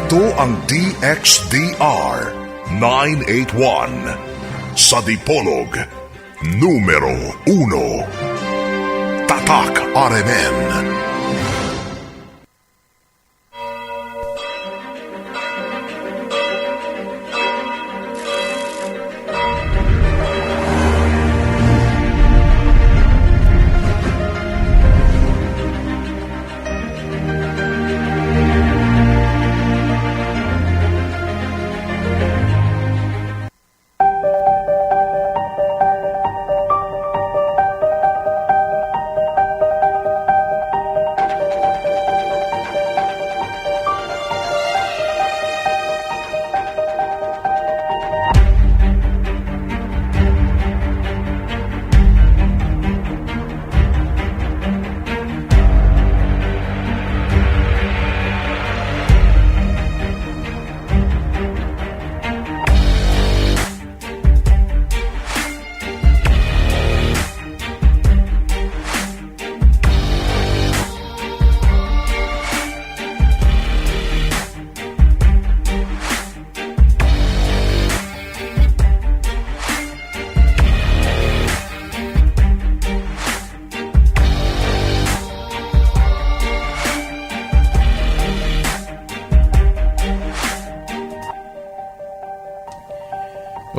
Ito ang DXDR 981 sa Dipolog, numero 1. Tatak RMN.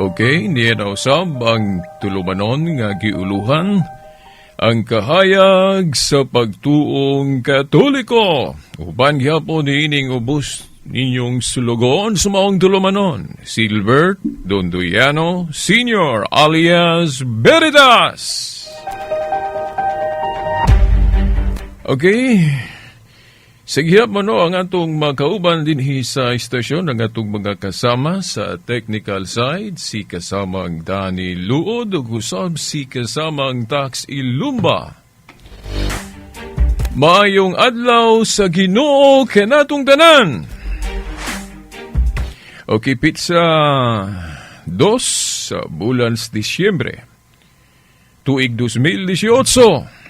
Okay, niya na usab ang tulumanon nga giuluhan ang kahayag sa pagtuong Katoliko. Uban gyapon niining ubos ninyong sulugon sa maong tulumanon, Silbert Dondoyano Sr. alias Veritas. Okay, Sighiyap mo ang atong makauban din sa istasyon, ang atong mga kasama sa technical side, si kasamang Dani Luod, ug usab si kasamang Tax Ilumba. Maayong adlaw sa Ginoo kanatong tanan. Okay, pizza 2 sa bulan sa Disyembre, tuig 2018.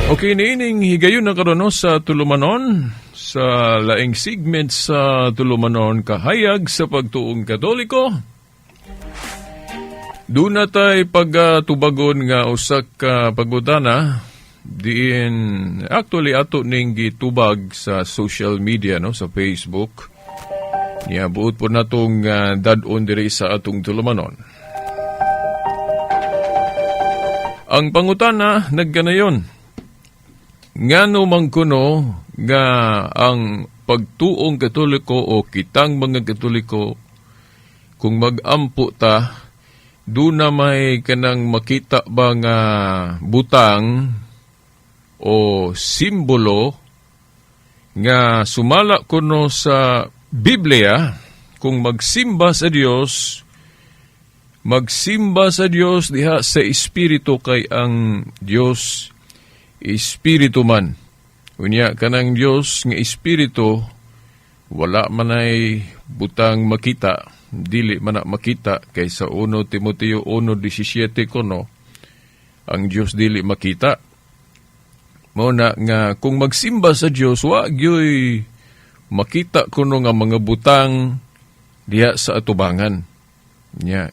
Okay, niining higayon na karoon sa tulumanon, sa laing segment sa tulumanon kahayag sa pagtuong Katoliko. Doon na tayo pagtubagon nga usak ka pagutana, diin actually ato ning gitubag sa social media, no, sa Facebook. Niya buot po natong dadon diri sa atong tulumanon. Ang pangutana nagkanayon, ngano man kuno nga ang pagtuong Katoliko o kitang mga Katoliko kung mag-ampo ta, doon na may kanang makita ba nga butang o simbolo nga sumala kuno sa Biblia, kung magsimba sa Dios diha sa Espiritu, kay ang Dios Espiritu man. Unya kanang Dios nga Espiritu, wala man ay butang makita, dili man na makita, kay sa 1 Timoteo 1:17 kuno, ang Dios dili makita. Mao na nga kung magsimba sa Dios, wa gyoy makita kuno nga mga butang diha sa atubangan. Nya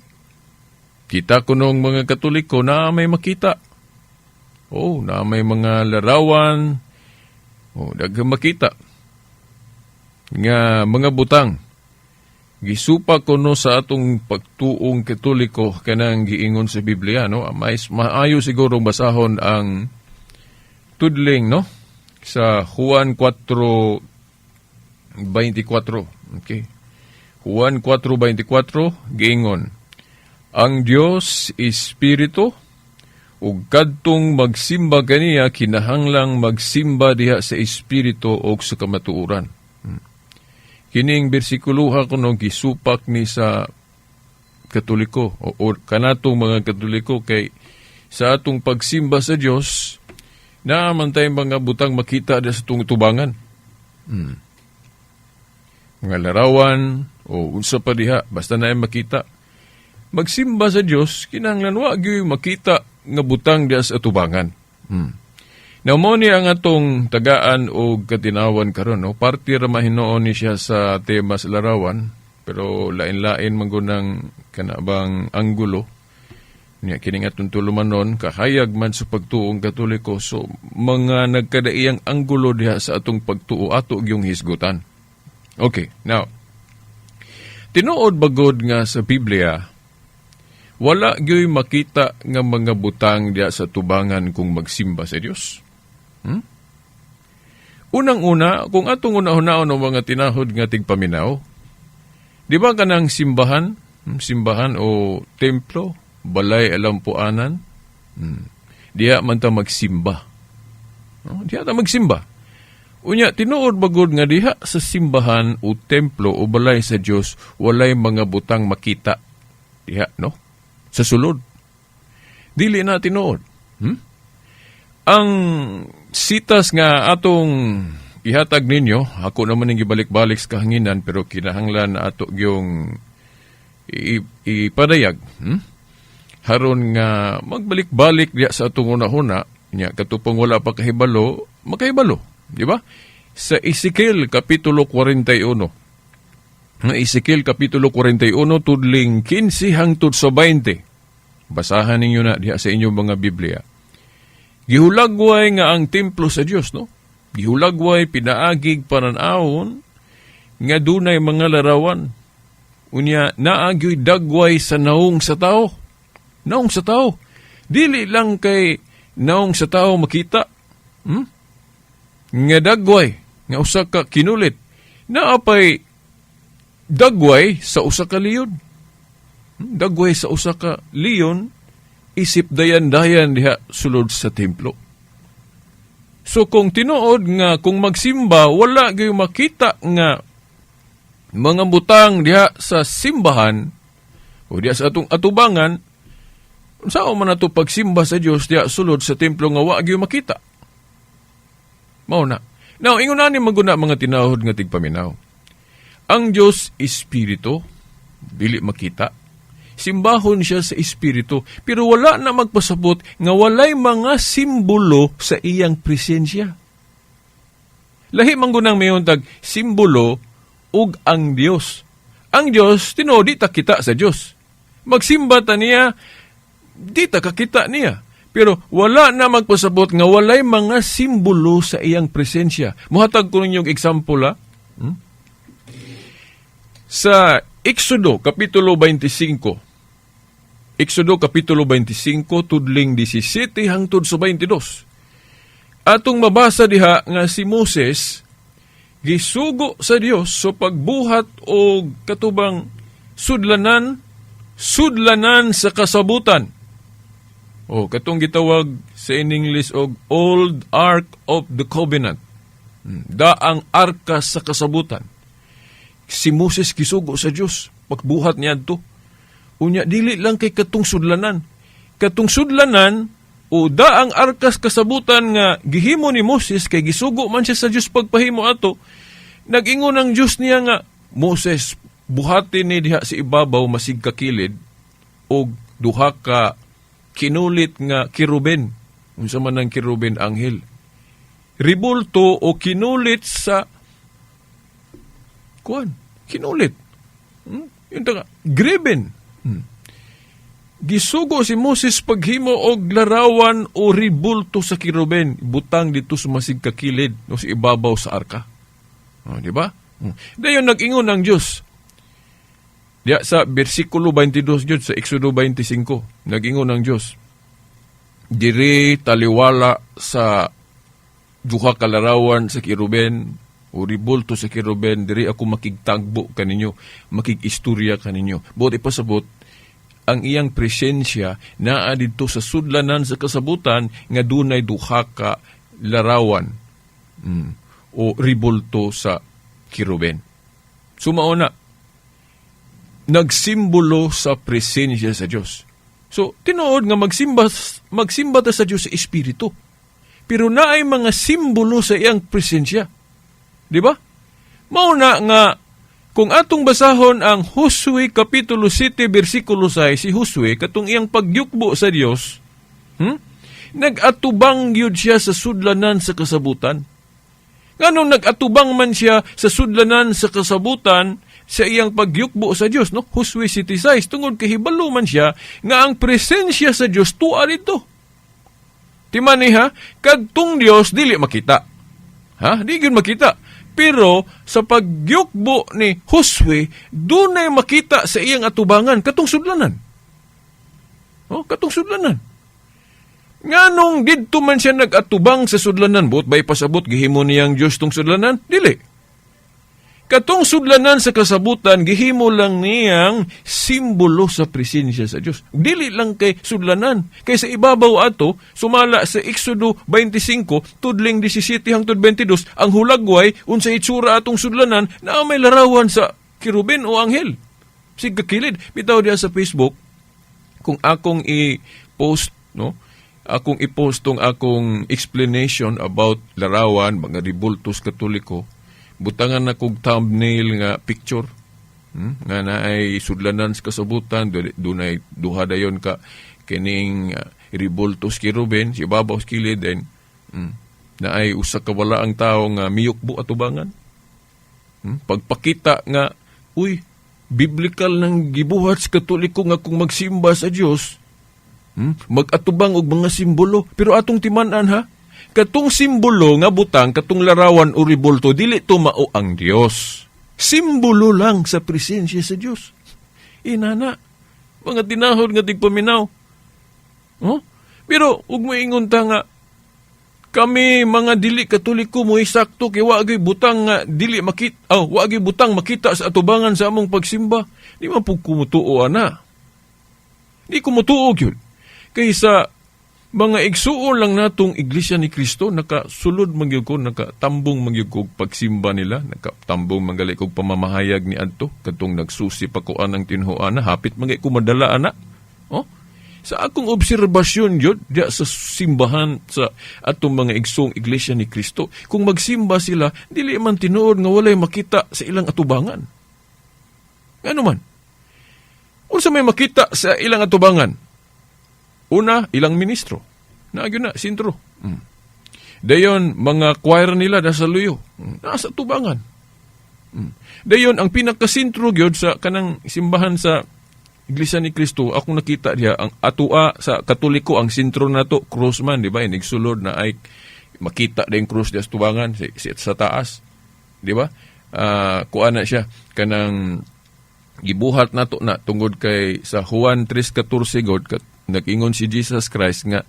kita kunong mga Katoliko na may makita. Na may mga larawan, daghang makita nga mga butang. Gisupa kuno sa atong pagtuong Katoliko kanang giingon sa Biblia, no? Maayo siguro basahon ang tudling, no, sa Juan 4:24. Okay. Juan 4:24 giingon, ang Dios Espiritu, ug kadtong magsimba kaniya, kinahanglang magsimba diha sa Espiritu o sa kamatuoran. Kining bersikuloha kuno gisupak ni sa Katoliko o kanatong mga Katoliko, kay sa atong pagsimba sa Dios naaman tayong mga butang makita diha sa tubangan. Mga larawan o unsa pa diha, basta na makita. Magsimba sa Dios, kinahanglan wa gyud makita nga butang diha sa atubangan. Now, mo ni ang atong tagaan o katinawan karon, no? Parte ra mahinoon ni siya sa tema sa larawan, pero lain-lain magunang kanabang anggulo. Niya kining atong tulumanon, kahayag man sa pagtuong Katoliko, so mga nagkadaiyang anggulo diha sa atong pagtuo ato yung hisgutan. Okay, now, tinuod bagod nga sa Biblia, wala gyoy makita nga mga butang diha sa tubangan kung magsimba sa Dios. Unang-una, kung atong una-hunaon ang mga tinahod nga tigpaminaw, di ba kanang simbahan? Simbahan o templo, balay alampuanan, diya man ta magsimba. Diya ta magsimba. Unya, tinuod bagod nga diha sa simbahan o templo o balay sa Dios, walay mga butang makita. Diha, no? Sa sulod. Dili na tinuod. Ang sitas nga atong ihatag ninyo, ako naman ang ibalik-balik sa kahanginan, pero kinahanglan na ato yung ipadayag. Haron nga magbalik-balik diya sa atong una-una, niya katupang wala pa kahibalo, makahibalo. Di ba? Sa Ezekiel Kapitulo 41. Ezekiel Kapitulo 41, tudling 15 hangtod sa 20. Basahan ninyo na diya sa inyong mga Biblia. Gihulagway nga ang templo sa Dios, no? Gihulagway pinaagig pananawon nga dunay mga larawan. Unya naagyoy dagway sa naong sa tao. Naong sa tao. Dili lang kay naong sa tao makita. Nga dagway, nga usa ka kinulit. Naapay dagway sa usa ka leon. Dagway sa usa ka leon, isip dayan-dayan diha sulod sa templo. So kung tinuod nga, kung magsimba, wala gayo makita nga mga butang diha sa simbahan o diha sa atong atubangan, sao man ato pagsimba sa Dios diha sulod sa templo nga wa gayo makita. Mao na. Now, ingon na ni maguna mga tinahod nga tigpaminaw. Ang Dios espiritu, dili makita. Simbahon siya sa espiritu, pero wala na magpasabot nga walay mga simbolo sa iyang presensya. Lahi manggunang mayon tag simbolo ug ang Dios. Ang Dios tinuod di ta kita sa Dios. Magsimba ta niya, di ta kakita niya. Pero wala na magpasabot nga walay mga simbolo sa iyang presensya. Muhatag ko ninyong example, Sa Exodo Kapitulo 25. Exodo Kapitulo 25, tudling 17 hangtod sa 22. Atong mabasa diha nga si Moses gisugo sa Dios so pagbuhat o katubang sudlanan sa kasabutan. O katong gitawag sa in English og Old Ark of the Covenant. Daang arka sa kasabutan. Si Moses gisugo sa Dios pagbuhat niya adto. Unya dili lang kay katong sudlanan. Katong sudlanan o daang arkas kasabutan nga gihimo ni Moses kay gisugo man siya sa Dios pagpahimo ato. Nag-ingon ang Dios niya nga, Moses, buhatin ni diha sa ibabaw masig kakilid og duha ka kinulit nga kiruben. Unsa man ang kiruben anghel. Ribulto o kinulit sa kinulit. Yung taga, graben. Gisugo si Moses paghimo og larawan o ribulto sa kiruben, butang dito sa masig kakilid o sa ibabaw sa arka. Di ba? Dayon nag-ingon ang Dios. Diya sa bersikulo 22 jud sa Exodo 25, nag-ingon ang Dios. Diri taliwala sa duha ka larawan sa kiruben o ribulto sa kiruben, diri ako makigtagbo kaninyo, makig-istorya kaninyo. Buti pasabot, ang iyang presensya naa didto sa sudlanan sa kasabutan nga dunay duha ka larawan o ribulto sa kiruben. Sumauna, nagsimbolo sa presensya sa Dios. So, tinuod nga magsimba ta sa Dios sa espiritu. Pero naay mga simbolo sa iyang presensya. Di ba? Mauna nga, kung atong basahon ang Josue Kapitulo 7, versikulo 6, si Josue, katong iyang pagyukbo sa Dios, Nag-atubang yun siya sa sudlanan sa kasabutan. Nganong nag-atubang man siya sa sudlanan sa kasabutan sa iyang pagyukbo sa Dios, no? Hosea 7:6, tungod kahibalo man siya nga ang presensya sa Dios tuwa dito. Timani ha, kadtong Dios dili makita. Ha? Di gyud makita. Pero sa pagyukbo ni Hosea, dunay makita sa iyang atubangan katong sudlanan. Oh, katong sudlanan. Nganong didto man siya nag-atubang sa sudlanan, buot ba'y pasabot gihimo niyang Diyos tong sudlanan? Dili. Katong sudlanan sa kasabutan, gihimo lang niyang simbolo sa presensya sa Diyos. Dili lang kay sudlanan. Kay sa ibabaw ato, sumala sa Exodo 25, tudling 17 hangtod 22, ang hulagway, unsa itsura atong sudlanan, na may larawan sa kirubin o anghel. Sigakilid. Bitaw diya sa Facebook, kung akong i-post, no? Akong i-post tong akong explanation about larawan, mga ribultos katoliko, butangan na kong thumbnail nga picture, nga na ay sudlanan sa kasabutan, doon ay duha dayon ka kining ribultos kirubin, si babaw sa kilid, na ay usa ka wala ang tao nga miyukbo atubangan. Pagpakita nga, uy, biblical nang gibuhat sa katoliko nga kung magsimba sa Diyos, mag-atubang og mga simbolo. Pero atong timan-an ha, katong simbolo nga butang, katong larawan o ribulto, dili tumao ang Dios. Simbolo lang sa presensya sa Dios. Inana, mga tinahod nga tigpaminaw. Oh? Pero, ug maingon ta nga, kami mga dili katoliko mo isakto kay wagi butang nga dili makita, wagi butang makita sa atubangan sa among pagsimba. Di man pug kumutuo ana. Di kumutuo gyud. Kaysa mga igsuon lang natong Iglesia ni Kristo, nakasulod magyug ko, nakatambong magyug ko pagsimba nila, nakatambong manggali kog pamamahayag ni adto, katong nagsusi pa ko anang tinhuana, hapit mga kumadala ana. Oh? Sa akong obserbasyon yun, diya sa simbahan sa atong mga igsong Iglesia ni Kristo, kung magsimba sila, dili man tinuod nga walay makita sa ilang atubangan. Ano man? Unsa may makita sa ilang atubangan? Una, ilang ministro. Nagyo na, sintro. Dayon, mga choir nila nasa luyo. Nasa tubangan. Dayon, ang pinakasintro gyud sa kanang simbahan sa Iglesia ni Kristo, akong nakita diya, ang atua sa Katoliko, ang sintro na to, cross man, di ba? Nigsulod na ay makita din cross diya sa tubangan, sa taas. Di ba? Kuha na siya, kanang gibuhat na to na, tungod kay sa Juan 3:14 God, nag-ingon si Jesus Christ nga,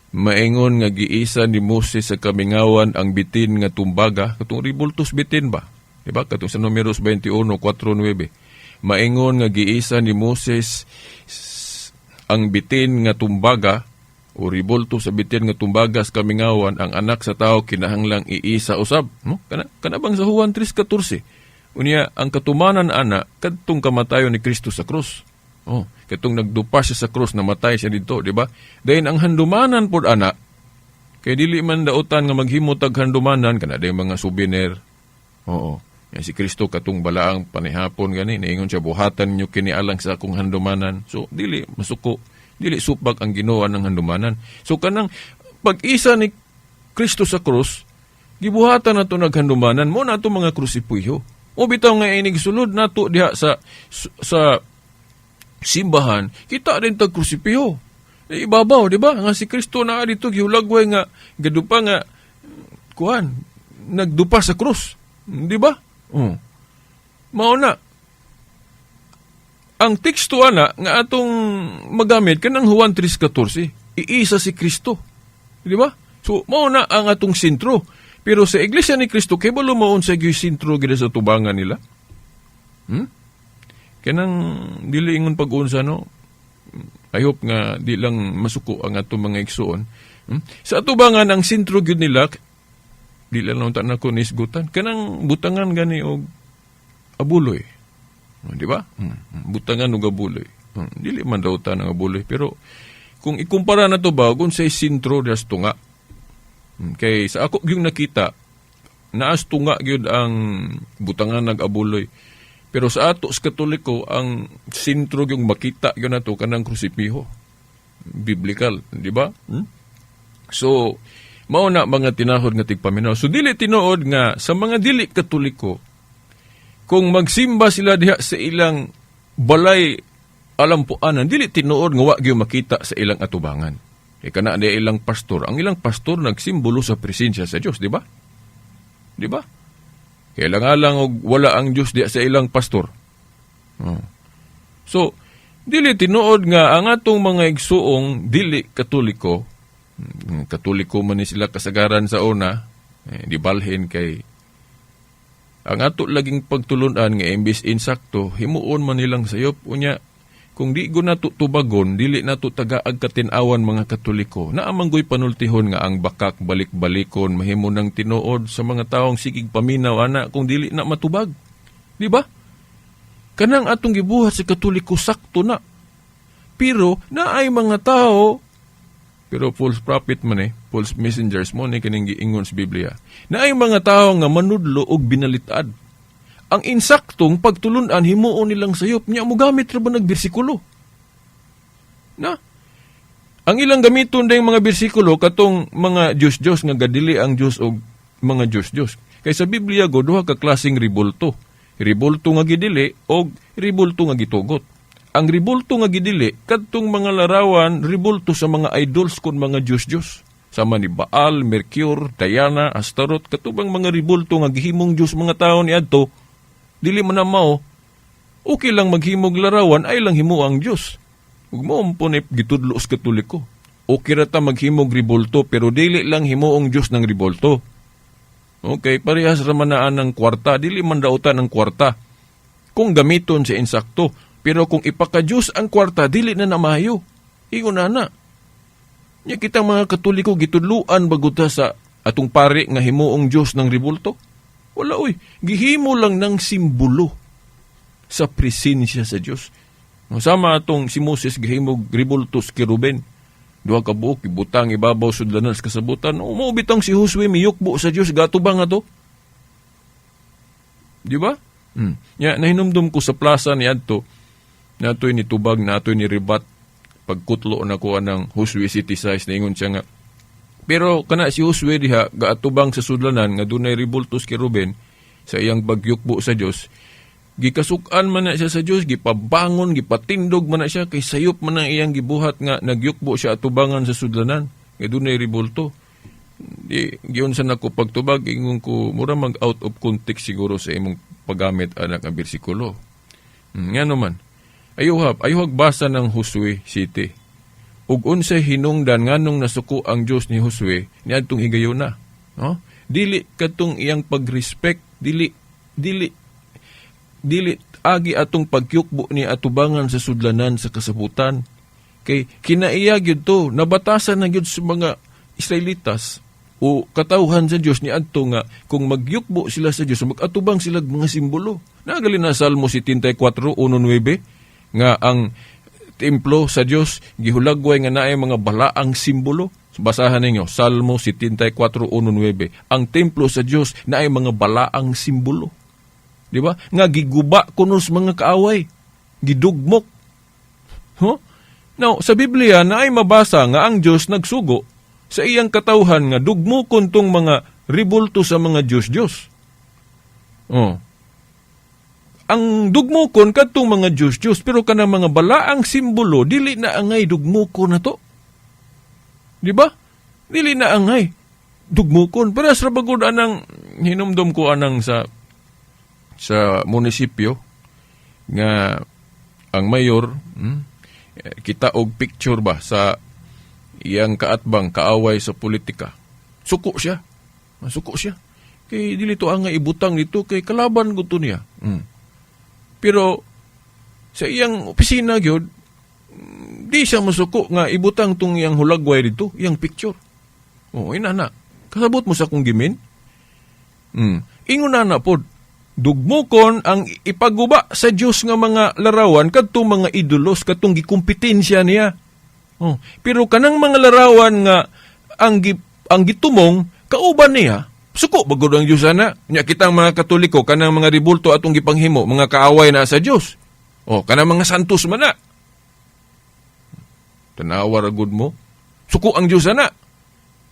maingon nga giisa ni Moses sa kamingawan ang bitin nga tumbaga, katong ribultos bitin ba? Diba? Katong sa Numeros 21:4-9. Maingon nga giisa ni Moses ang bitin nga tumbaga, o ribultos sa bitin nga tumbaga sa kamingawan, ang anak sa tao kinahanglang iisa usab. No? Kana bang sa Juan 3:14? Unya, ang katumanan ana, kadtong kamatayon ni Kristo sa krus. Oh, katong nagdupa siya sa krus, namatay siya dito, di ba? Dahil ang handumanan pod ana, kay dili man dautan nga maghimutag handumanan, kana day mga souvenir. Oo. Yan si Kristo katong balaang panihapon gani, naingon siya, buhatan niyo kini alang sa akong handumanan. So, dili masuko, dili supag ang Ginoo ng handumanan. So, kanang pag-isa ni Kristo sa krus, gibuhatan na ito naghandumanan, mo na ito mga krusipuyo. O bitaw nga inig sulod na ito diha sa simbahan, kita din tag krusipiho. Ibabaw, di ba? Nga si Kristo na dito, gihulagway nga, gadupa nga, nagdupa sa krus. Di ba? Mauna, ang teksto ana, nga atong magamit, kanang Juan 3:14, iisa si Kristo. Di ba? So, mauna ang atong sintro. Pero sa Iglesia ni Kristo, kaya ba lumaon sa sintro gina sa tubangan nila? Kanang dili ingon pag-unsa, no? I hope nga di lang masuko ang atong mga igsoon. Sa atubangan ang sintro gyud nila, di lang naman na ko nisgutan, kanang butangan gani og abuloy. Di ba? Butangan og abuloy. Dili man daw ta ng abuloy, pero kung ikumpara na to ba kung sa sintro das tunga. Kay sa ako yung nakita, naas tunga gyud ang butangan nag abuloy. Pero sa ato sa Katoliko, ang sintro yung makita yun na to kanang krusipiho. Biblical, di ba? So, mao na mga tinahod nga tigpaminaw. So, dili tinuod nga sa mga dili Katoliko, kung magsimba sila diha sa ilang balay alampuanan, dili tinuod nga wa gyud makita sa ilang atubangan. Kana di ilang pastor. Ang ilang pastor nagsimbolo sa presensya sa Dios, di ba? Di ba? Kailangan lang og wala ang Dios diha sa ilang pastor. So, dili tinuod nga ang atong mga igsuong dili Katoliko, Katoliko man ni sila kasagaran sa una, di balhin kay ang ato laging pagtulunan nga imbis insakto, himuon man nilang sayop. Unya, kung di go nato tubagon, dili nato tagaag katinawan mga Katoliko. Naamanggoy panultihon nga ang bakak balik-balikon mahimo ng tinuod sa mga taong sigig paminaw ana kung dili na matubag. Di ba? Kanang atong gibuhat sa Katoliko sakto na. Pero naay mga tao, pero false prophet man false messengers mo kining giingon sa Biblia. Naay mga tao nga manudlo og binalitad. Ang insaktong pagtulunan himuon nilang sayop niya mo gamit ra ba nagbersikulo? Na? Ang ilang gamiton dayong mga bersikulo katong mga Diyos-Diyos nga gadili ang Diyos og mga Diyos-Diyos. Kay sa Biblia go duha ka klaseng ribulto. Ribulto nga gidili og ribulto nga gitugot. Ang ribulto nga gidili kadtong mga larawan ribulto sa mga idols kon mga Diyos-Diyos. Sama ni Baal, Mercure, Diana, Astaroth, katubang mga ribulto nga gihimong Diyos mga tao ni adto. Dili man na mao, okay lang maghimog larawan, ay lang himo ang Diyos. Ug mo umpunip gitudlo sa Katoliko. Okay ra ta maghimog ribulto, pero dili lang himo ang Diyos ng ribulto. Okay, parehas ra man naan ng kwarta, dili man dautan ang kwarta. Kung gamiton sa insakto, pero kung ipaka-Diyos ang kwarta, dili na namayo. Ingon na. Nya kitang mga Katoliko gitudluan baguta sa atong pari nga himuong Diyos ng ribulto. Wala gihimo lang ng simbolo sa presensya sa Diyos. Sama atong si Moses gihimog ribultos kiruben. Duha ka buok ibutang ibabaw sudlanan sa kasabutan. Umubitang si Josue miyukbo sa Diyos gatubang ato. Di ba? Ya nahinumdum ko sa plaza ni adto. Natoy ni tubag, natoy ni ribat. Pagkutlo na ko anang Josue city size na ingon siya nga. Pero kana si Josue diha gaatubang sa sudlanan nga dunay ribultos kay Ruben sa iyang bagyukbo sa Dios. Gikasukan man na siya sa Dios, gipabangon, gipatindog man na siya kay sayop man ang iyang gibuhat nga nagyukbo siya atubangan sa sudlanan. Nga dunay ribulto. Giyon sa nako pagtubag ingon ko mura mag out of context siguro sa imong paggamit anak ang bersikulo. Nga naman. Ayuhag basa ng Josue City. Ug unsay hinungdan nganong nasuko ang Dios ni Josue niadtong higayon na. No? Dili katong iyang pagrespect, dili agi atong pagyukbo ni atubangan sa sudlanan sa kasabutan. Kay kinaiya gyud to, nabatasan na gyud sa mga Israelitas o katawhan sa Dios ni adto nga kung magyukbo sila sa Dios, magatubang sila mga simbolo. Nagali na Salmo 74:1-9 nga ang templo sa Dios gihulagway nga naay mga balaang simbolo. Basahan ninyo Salmo 74:1-9. Ang templo sa Dios naay mga balaang simbolo. Di ba? Nga giguba kunos mga kaaway, gidugmok. Now, sa Biblia naay mabasa nga ang Dios nagsugo sa iyang katawhan nga dugmokon tong mga ribulto sa mga Diyos-Diyos. Ang dugmokon kadtong mga Diyos-Diyos, pero kanang mga balaang simbolo, dili na angay dugmokon na to. Di ba? Dili na angay dugmokon. Pero sa bagod anang, hinumdum ko anang sa munisipyo, nga ang mayor, kita og picture ba sa iyang kaatbang, kaaway sa politika. Suko siya. Kay dili to angay ibutang dito, kay kalaban ko to niya. Pero sa iyang opisina gyud di siya masuko nga ibutang tong iyang hulagway dito, iyang picture. Inana. Kasabot mo sa kong gimin? Ingon na pod, dugmokon ang ipaguba sa Dios nga mga larawan kadtong mga idolos kadtong gikumpetensya niya. Pero kanang mga larawan nga ang gitumong kauban niya, suko bagod ang Diyos ana. Nya kitang mga Katoliko kanang mga ribulto atong gipanghimo, mga kaaway na sa Dios. Kanang mga santos man na. Tanawa ra gud mo. Suko ang Diyos ana.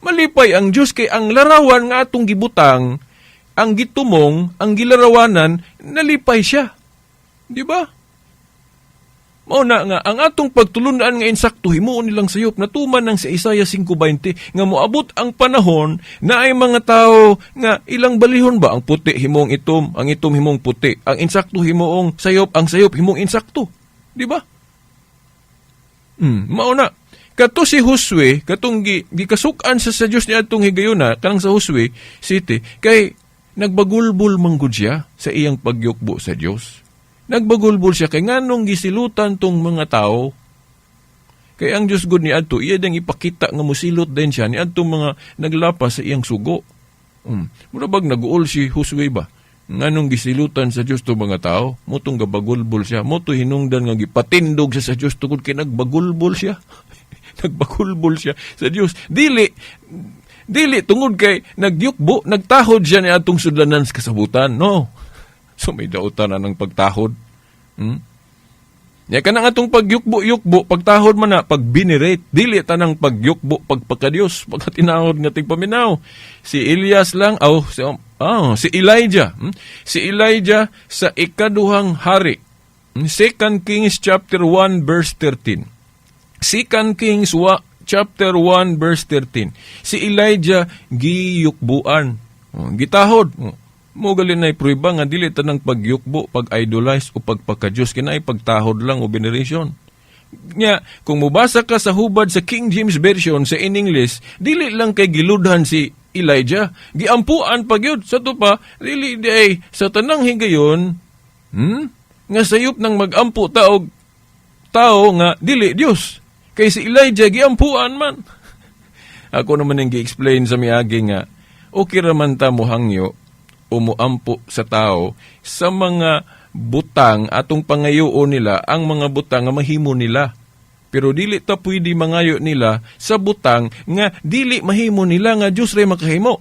Malipay ang Dios kay ang larawan nga atong gibutang, ang gitumong, ang gilarawanan, nalipay siya. Di ba? Mao na nga, ang atong pagtulunan nga insakto, himuon nilang sayop, natuman ng sa Isaiah 5:20, nga moabot ang panahon na ay mga tao nga ilang balihon ba? Ang puti himong itom, ang itom himong puti, ang insakto himoong sayop, ang sayop himong insakto. Di ba? Mao na. Kato si Josue, katong gikasukan sa Dios ni atong higayuna, kanang sa Josue City, kay nagbagulbol manggod siya sa iyang pagyukbo sa Dios. Nagbagulbol siya kay nganong gisilutan tong mga tao. Kay ang Diyos God ni adto iya dang ipakita nga musilot din siya ni adtong mga naglapas sa iyang sugo. Murabag naguol si Josue ba? Nganong gisilutan sa Diyos tong mga tao? Motong gabagulbol siya. Moto hinungdan nga gipatindog siya sa Diyos tungod kay nagbagulbol siya. Nagbagulbol siya sa Diyos. Dili tungod kay nagyukbo, nagtahod siya ni atong sudlanan sa kasabutan. No. So may dautan na ng pagtahod. Ya kanang atong pagyukbo-yukbo, pagtahod man na, pagbinirate, dili tanang pagyukbo, pagpakadiyos, pagkatinahod nga tigpaminaw. Si Elias lang, si Elijah. Si Elijah sa ikaduhang hari. 2 Kings chapter 1 verse 13. 2 Kings chapter 1 verse 13. Si Elijah giyukbuan. Gitahod. Mo gali na ipruiba nga dili tanang pagyukbo, pag-idolize o pagpakadiyos, kinay pagtahod lang o veneration. Nya, kung mubasa ka sa hubad sa King James Version sa in English, dili lang kay giludhan si Elijah, giampuan pagyud sa tupa, dili di sa tanang higayon, nga sayop nang magampu tao nga dili Dios. Kay si Elijah giampuan man. Ako naman ang gi-explain sa miagi nga, okay raman ta mo hangyo umuampo sa tao sa mga butang atong pangayoon nila, ang mga butang nga mahimo nila. Pero dili ta pwede mangayo nila sa butang nga dili mahimo nila nga Diyos ray makahimo.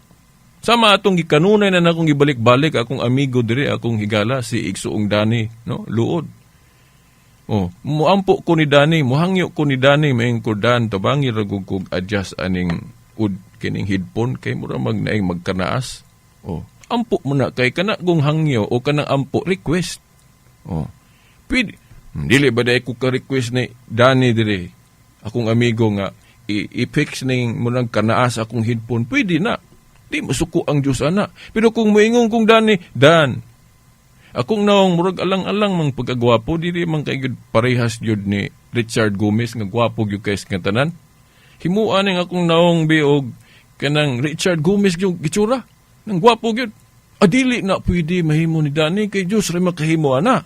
Sama atong gikanunay na akong gibalik-balik akong amigo dire, akong higala si Igsuong Dani, no? Luod. Muampo ko ni Dani, muhangyo ko ni Dani, maing ko Dan, tabangi ragug kog adjust aning kining headphone kay mura magnaing magkanaas. Ampo mo na kay kana kung hangyo o kanang ampo request. Pwede. Dili ba dahil ko ka-request ni Dani dire, akong amigo nga, i-fix ning mo nang kanaas akong headphone. Pwede na. Di masuko ang Diyos ana. Pero kung moingon kong Dani, Dan, akong naong murag alang-alang mang pagkagwapo, dili man kay parehas yun ni Richard Gomez, nga gwapo yung kays nga tanan. Himuan ng akong naong biog kanang Richard Gomez yung gitsura. Nang gwapo yun. Adili na pwede mahimo ni Dani kay Diyos rin makahimo ana.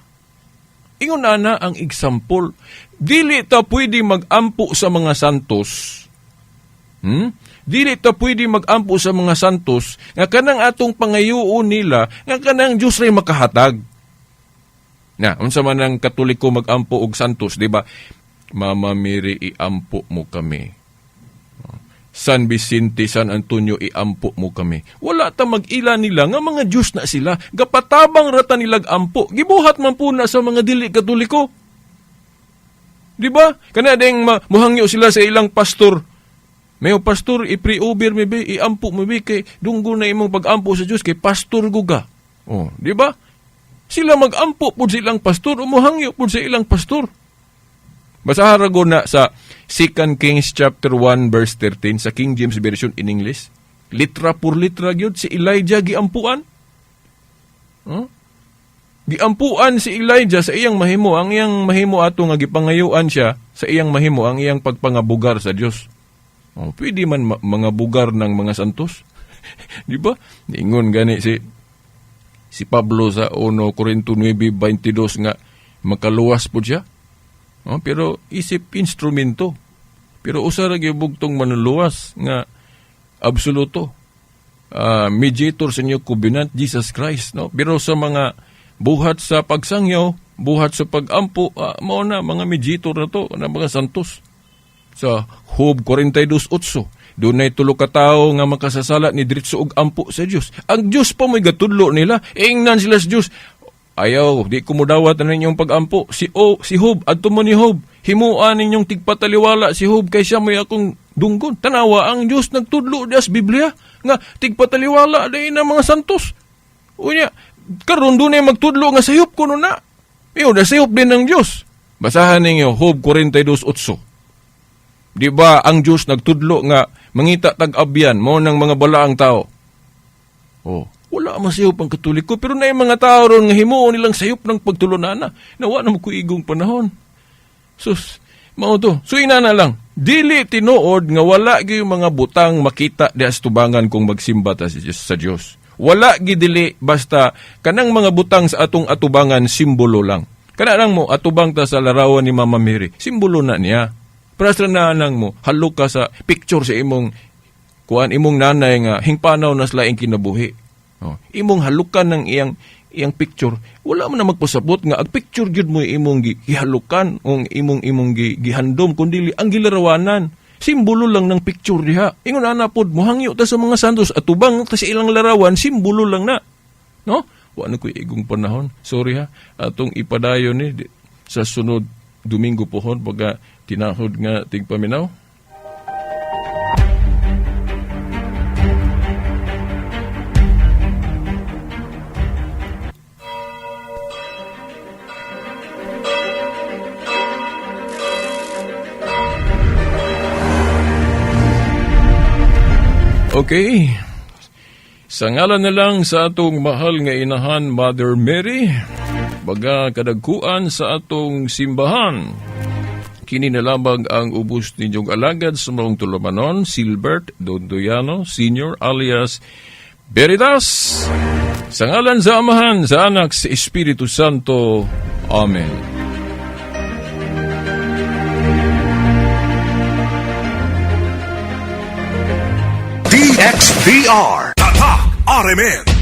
Ingon ana ang example. Dili ta pwede magampo sa mga santos. Dili ta pwede magampo sa mga santos nga kanang atong pangayuon nila nga kanang Diyos rin makahatag. Na, unsa man ang Katoliko magampo og santos, di ba? Mama Mary, iampo mo kami. San Vicente, San Antonio, iampo mo kami. Wala ta mag-ila nila nga mga Diyos na sila. Gapatabang rata nilag ampo. Gibuhat man po na sa mga dili Katoliko. Diba? Kana ding muhangyo sila sa ilang pastor. May pastor, i-pre-over mi be, iampo mi be, kay dunggo na imong pag-ampo sa Diyos, kay pastor guga. Diba? Sila mag-ampo po silang pastor, umuhangyo po sa ilang pastor. Basahan rago na sa 2 Kings chapter 1 verse 13 sa King James Version in English. Litra por litra gyud si Elijah giampuan. Giampuan si Elijah sa iyang mahimo. Ang iyang mahimo ato nga gipangayuan siya sa iyang mahimo, ang iyang pagpangabugar sa Dios. Pwede man mga bugar ng mga santos. Di ba? Ingon gani si Pablo sa 1 Corinto 9:22 nga makaluwas po siya. Pero isip instrumento. Pero usara gibugtong manuluwas nga absoluto. Mediator sa inyo covenant, Jesus Christ. No? Pero sa mga buhat sa pagsangyaw, buhat sa pagampo, mao na mga mediator na to, na mga santos. Sa Job 42:8, doon na tulo ka tao nga makasasala ni diretso og ampo sa Dios. Ang Dios pa mo'y gatudlo nila, ingnan sila sa Dios. Ayaw, di ko mudawat na ninyong pag-ampo. Si Job, adto mo ni Job, himuan ninyong tigpataliwala si Job, kay siya mo'y akong dunggon. Tanawa ang Dios nagtudlo dias Biblia nga tigpataliwala day na mga santos. Unya, karon dunay magtudlo nga sayop kuno na. Iyo na sayop din ng Dios. Basahan ninyo Job 42:8. Di ba ang Dios nagtudlo nga mangita tag-abyan mo ng mga balaang tao? Oh, wala man sayop ang Katoliko pero na mga tao ron nga himuon nilang sayop ng pagtulunana. Nawa na magkuigong panahon. Sus, mao to. So ina na lang. Dili tinuod nga wala gyud mga butang makita di astubangan kung magsimba ta sa Dios. Wala gidili basta kanang mga butang sa atong atubangan simbolo lang. Kana lang mo atubang ta sa larawan ni Mama Mary, simbolo na niya. Prasra na lang mo halok ka sa picture sa imong imong nanay nga hingpanaw na laing kinabuhi. Oh, imong halukan ng iyang picture, wala man na magpasabot nga ang picture gyud mo imong gihalukan o imong gihandom kundi ang gilarawanan. Simbolo lang ng picture diha. Ingon ana pod mohangyo ta sa mga santos at tubang ta sa ilang larawan, simbolo lang na. No? Wa na koy igong panahon. Sorry ha. Atong ipadayon ni sa sunod Domingo pohon pagka tinahod nga tigpaminaw. Okay. Sa ngalan na lang sa atong mahal nga inahan, Mother Mary, baga kadagkuan sa atong simbahan. Kini nalabag ang ubos ninyong alagad sa maong tulumanon, Silbert Dondoyano Sr. alias Veritas. Sa ngalan sa Amahan, sa Anak, sa Espiritu Santo. Amen. DXDR Tatak RMN